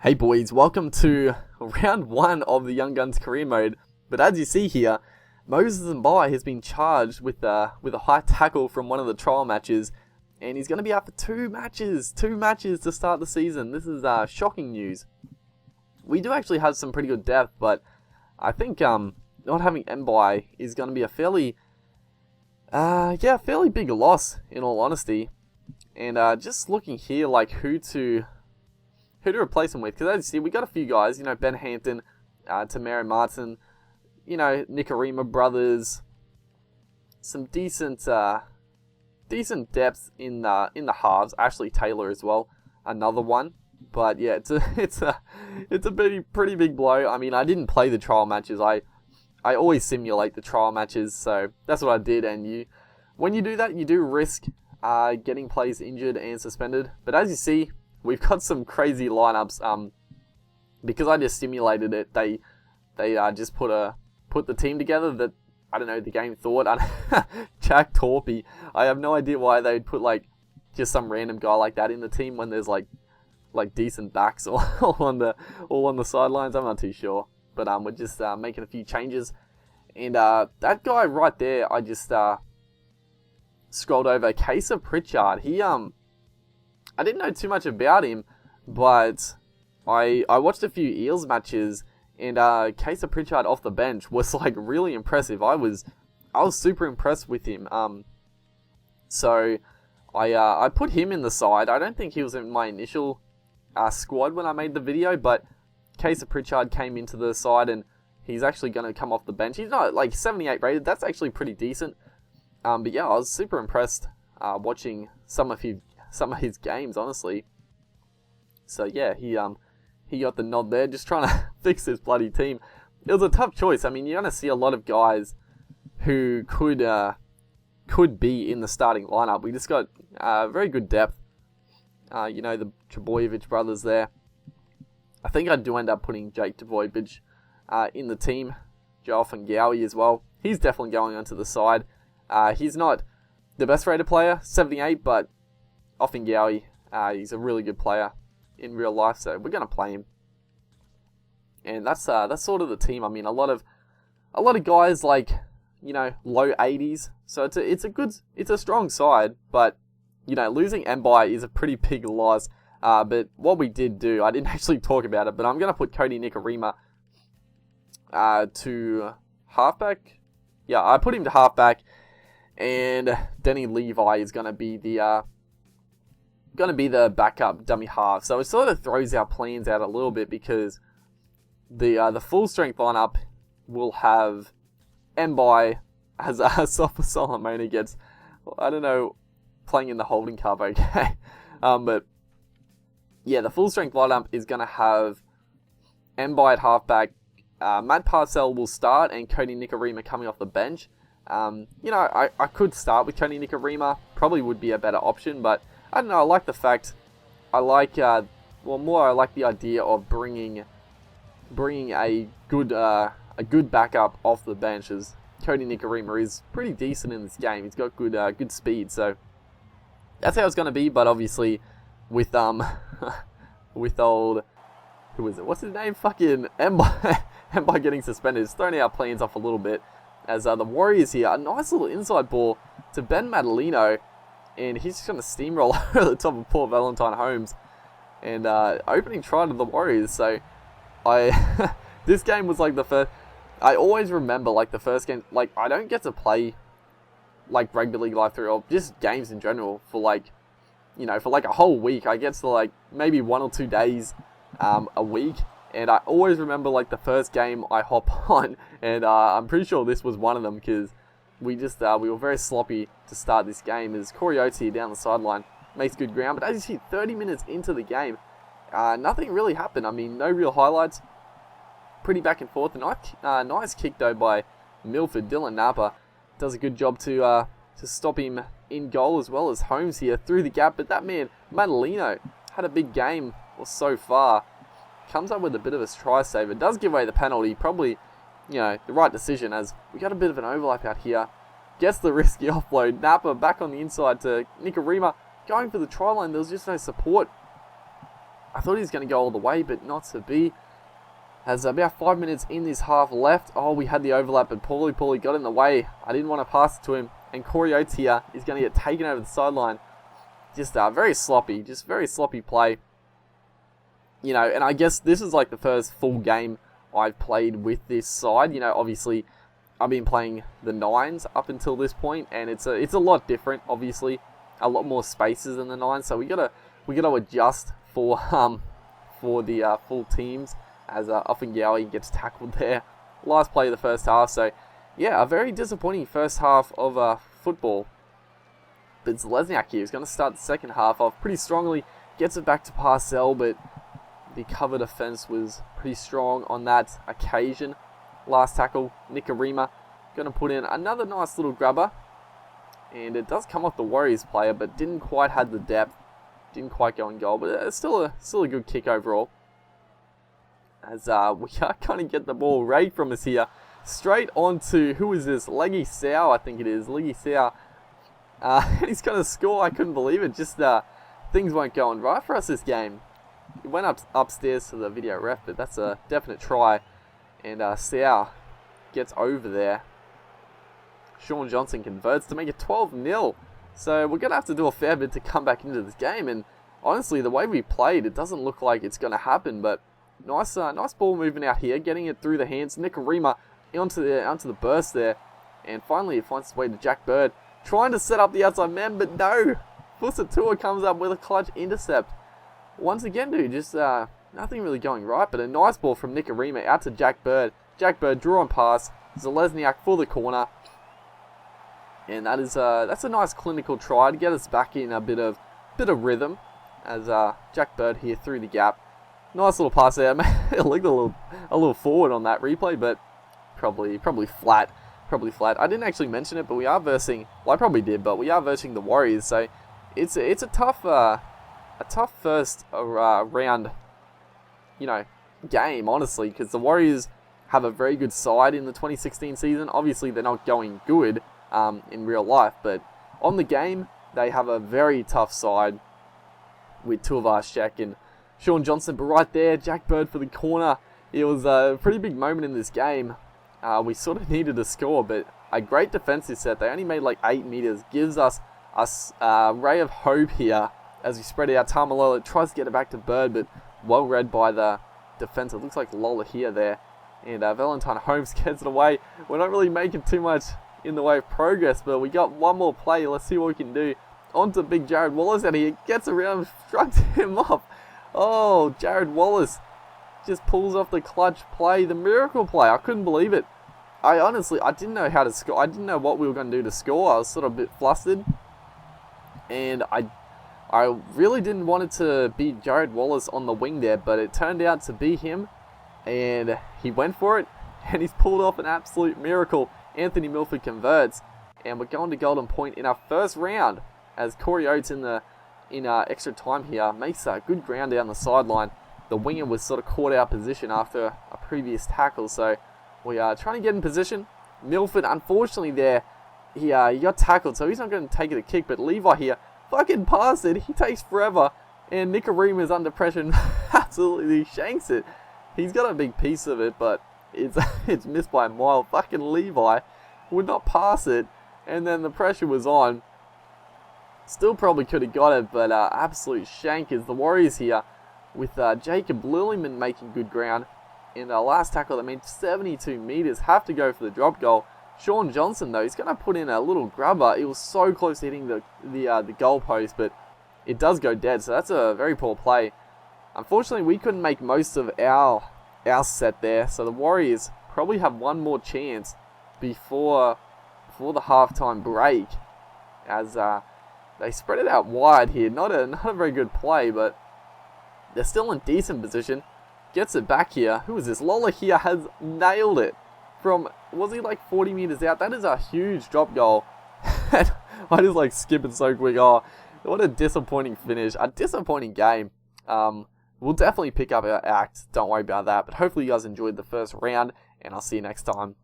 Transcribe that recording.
Hey boys, welcome to round 1 of the Young Guns career mode. But as you see here, Moses Mbai has been charged with a high tackle from one of the trial matches, and he's going to be out for 2 matches to start the season. This is shocking news. We do actually have some pretty good depth, but I think not having Mbai is going to be a fairly big loss in all honesty. And just looking here, like who to replace him with, because as you see, we got a few guys, Ben Hampton, Tamara Martin, Nicarima brothers, some decent depth in the halves. Ashley Taylor as well, another one. But yeah, it's a pretty big blow. I mean, I didn't play the trial matches. I always simulate the trial matches, so that's what I did. And when you do that, you do risk getting players injured and suspended. But as you see, we've got some crazy lineups. Because I just simulated it, they just put the team together that, I don't know, the game thought. Jack Torpy. I have no idea why they'd put just some random guy like that in the team when there's like decent backs all on the sidelines. I'm not too sure, but we're just making a few changes. And that guy right there, I just scrolled over. Kesa Pritchard. He I didn't know too much about him, but I watched a few Eels matches, and Kesa Pritchard off the bench was really impressive. I was super impressed with him. So I put him in the side. I don't think he was in my initial squad when I made the video, but Kesa Pritchard came into the side, and he's actually going to come off the bench. He's not 78 rated. That's actually pretty decent. But yeah, I was super impressed watching some of his games, honestly. So yeah, he got the nod there, just trying to fix this bloody team. It was a tough choice. I mean, you're going to see a lot of guys who could be in the starting lineup. We just got very good depth. The Trbojevic brothers there. I think I do end up putting Jake Trbojevic in the team. Joel Fangawi as well. He's definitely going onto the side. He's not the best rated player, 78, but Offengawi, he's a really good player in real life, so we're gonna play him. And that's sort of the team. I mean, a lot of guys low 80s. So it's a strong side, but losing Mbai is a pretty big loss. But what we did do, I didn't actually talk about it, but I'm gonna put Cody Nicarima to halfback. Yeah, I put him to halfback, and Denny Levi is gonna be the backup dummy half. So it sort of throws our plans out a little bit, because the full strength lineup will have Mbai as Sofa Solomon gets, I don't know, playing in the holding cup, okay. But yeah, the full strength lineup is going to have Mbai at halfback, Matt Parcell will start, and Cody Nicarima coming off the bench. I could start with Cody Nicarima, probably would be a better option, but I don't know, I like the fact, I like the idea of bringing a good backup off the bench, as Cody Nicarima is pretty decent in this game. He's got good speed, so that's how it's going to be. But obviously, with old, who is it? What's his name? Fucking Mbai getting suspended, it's thrown our plans off a little bit. As the Warriors here, a nice little inside ball to Ben Madalino. And he's just going to steamroll over the top of poor Valentine Holmes. And opening try to the Warriors. So, this game was the first. I always remember the first game. I don't get to play Rugby League Live 3 or just games in general for for a whole week. I get to maybe 1 or 2 days a week. And I always remember the first game I hop on. And I'm pretty sure this was one of them, because we were very sloppy to start this game, as Corey Oates here down the sideline makes good ground. But as you see, 30 minutes into the game, nothing really happened. I mean, no real highlights. Pretty back and forth. A nice kick though by Milford. Dylan Napa does a good job to stop him in goal, as well as Holmes here through the gap. But that man, Madalino, had a big game so far. Comes up with a bit of a try saver. Does give away the penalty. Probably the right decision, as we got a bit of an overlap out here. Gets the risky offload. Napa back on the inside to Nicarima. Going for the try line. There was just no support I thought he was going to go all the way, but not to be. Has about 5 minutes in this half left. Oh, we had the overlap, but Paulie got in the way. I didn't want to pass it to him. And Corey Oates here is going to get taken over the sideline. Just very sloppy play. You know, and I guess this is like the first full game I've played with this side. You know, obviously, I've been playing the 9s up until this point, and it's a lot different. Obviously, a lot more spaces than the 9s, so we gotta adjust for the full teams. As Offengawi gets tackled there. Last play of the first half. So, yeah, a very disappointing first half of football. But Zelezniak here is going to start the second half off pretty strongly. Gets it back to Parcell, but the cover defense was pretty strong on that occasion. Last tackle, Nikarima going to put in another nice little grubber. And it does come off the Warriors player, but didn't quite have the depth. Didn't quite go in goal, but it's still a good kick overall. As we are going to get the ball right from us here. Straight on to, who is this? Leggy Sau, I think it is. Leggy Sau. And he's going to score. I couldn't believe it. Just things weren't going right for us this game. He went upstairs to the video ref, but that's a definite try. And Sau gets over there. Sean Johnson converts to make it 12-0. So we're going to have to do a fair bit to come back into this game. And honestly, the way we played, it doesn't look like it's going to happen, but nice ball movement out here, getting it through the hands. Nikarima onto the burst there, and finally it finds its way to Jack Bird, trying to set up the outside man, but no. Fusatua comes up with a clutch intercept. Once again, dude, just nothing really going right, but a nice ball from Nikarima out to Jack Bird. Jack Bird draw and pass. Zelezniak for the corner, and that's a nice clinical try to get us back in a bit of rhythm. As Jack Bird here through the gap. Nice little pass there. It looked a little forward on that replay, but probably flat. I didn't actually mention it, but we are versing. Well, I probably did, but we are versing the Warriors. So it's a tough first round, you know, game, honestly, because the Warriors have a very good side in the 2016 season. Obviously, they're not going good in real life, but on the game, they have a very tough side with Tuivasa-Sheck and Sean Johnson, but right there, Jack Bird for the corner. It was a pretty big moment in this game. We sort of needed a score, but a great defensive set. They only made like 8 meters. Gives us a ray of hope here as we spread it out. Tamalola tries to get it back to Bird, but well read by the defense. It looks like Lola here there. And Valentine Holmes gets it away. We're not really making too much in the way of progress, but we got one more play. Let's see what we can do. On to big Jared Wallace, and he gets around, shrugs him off. Oh, Jared Wallace just pulls off the clutch play, the miracle play. I couldn't believe it. I didn't know how to score. I didn't know what we were going to do to score. I was sort of a bit flustered. And I really didn't want it to be Jared Wallace on the wing there, but it turned out to be him. And he went for it, and he's pulled off an absolute miracle. Anthony Milford converts, and we're going to Golden Point in our first round as Corey Oates in extra time here makes a good ground down the sideline. The winger was sort of caught out of position after a previous tackle, so we are trying to get in position. Milford, unfortunately there, he got tackled, so he's not going to take it a kick, but Levi here fucking passed it. He takes forever, and Nikarima is under pressure and absolutely shanks it. He's got a big piece of it, but it's missed by a mile. Fucking Levi would not pass it, and then the pressure was on. Still probably could have got it, but absolute shank is the Warriors here with Jacob Lilliman making good ground. In the last tackle that made 72 meters, have to go for the drop goal. Sean Johnson, though, he's going to put in a little grubber. It was so close to hitting the goal post, but it does go dead, so that's a very poor play. Unfortunately, we couldn't make most of our set there, so the Warriors probably have one more chance before the halftime break, as they spread it out wide here. Not a very good play, but they're still in decent position. Gets it back here. Who is this? Lola here has nailed it from, was he like 40 meters out? That is a huge drop goal. I just like skip it so quick. Oh, what a disappointing finish. A disappointing game. We'll definitely pick up our act. Don't worry about that. But hopefully you guys enjoyed the first round, and I'll see you next time.